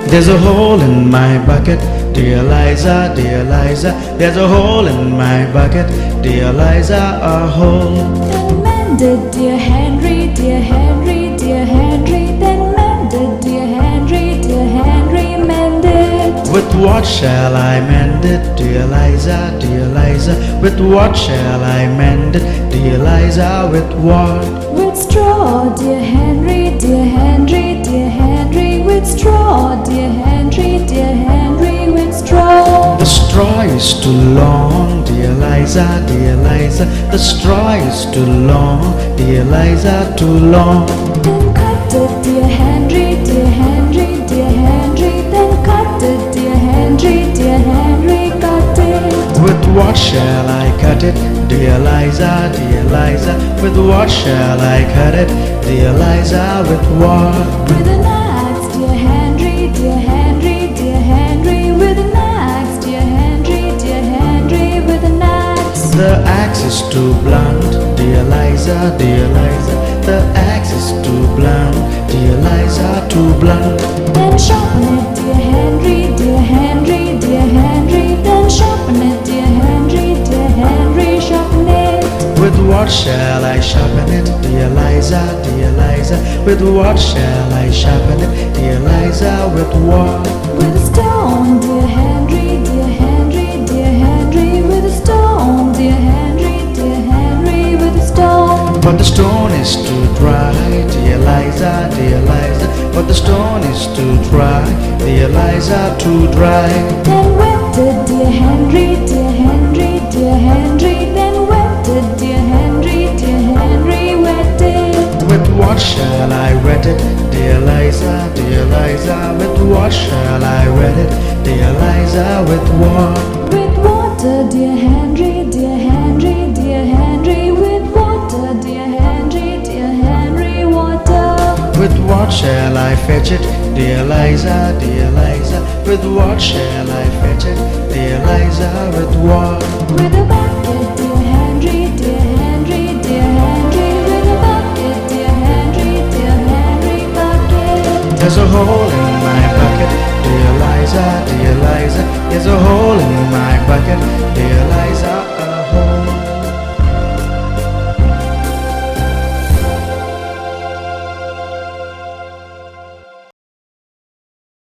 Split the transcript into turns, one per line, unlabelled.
There's a hole in my bucket, dear Liza, dear Liza. There's a hole in my bucket, dear Liza, a hole.
Then mend it, dear Henry, dear Henry, dear Henry. Then mend it, dear Henry, dear Henry, mend it.
With what shall I mend it, dear Liza, dear Liza? With what shall I mend it, dear Liza? With what?
With straw, dear Henry, dear Henry, dear Henry. With straw, dear Henry, dear Henry, with straw.
The straw is too long, dear Liza, dear Liza. The straw is too long, dear Liza, too long.
Then cut it, dear Henry, dear Henry, dear Henry. Then cut it, dear Henry, dear Henry, cut it.
With what shall I cut it, dear Liza, dear Liza? With what shall I cut it, dear Liza? With what?
With an axe, dear Henry, dear Henry, dear Henry. With an axe, dear Henry, dear Henry, with an axe.
The axe is too blunt, dear Liza, dear Liza. The axe is too blunt, dear Liza, too blunt.
Then sharpen it, dear Henry, dear Henry, dear Henry. Then sharpen it, dear Henry, dear Henry, sharpen it.
With what shall I sharpen it, dear Liza, dear Liza? With what shall I sharpen it, dear Liza? With what?
With a stone, dear Henry, dear Henry, dear Henry. With a stone, dear Henry, dear Henry, with a stone.
But the stone is too dry, dear Liza, dear Liza. But the stone is too dry, dear Liza, too dry.
Then wet it, dear Henry, dear Henry, dear Henry. Then wet it, dear Henry, dear Henry, wet it.
With what shall I wet it, dear Liza, dear Liza? With what shall I wet it, dear Liza? With what?
With water, dear Henry, dear Henry, dear Henry. With water, dear Henry, dear Henry, water.
With what shall I fetch it, dear Liza, dear Liza? With what shall I fetch it, dear Liza? With what?
With a bucket, dear Henry, dear Henry, dear Henry. With a bucket, dear Henry, dear Henry, bucket.
There's a hole in my bucket, dear Liza, dear Liza. There's a hole in my bucket, dear Liza.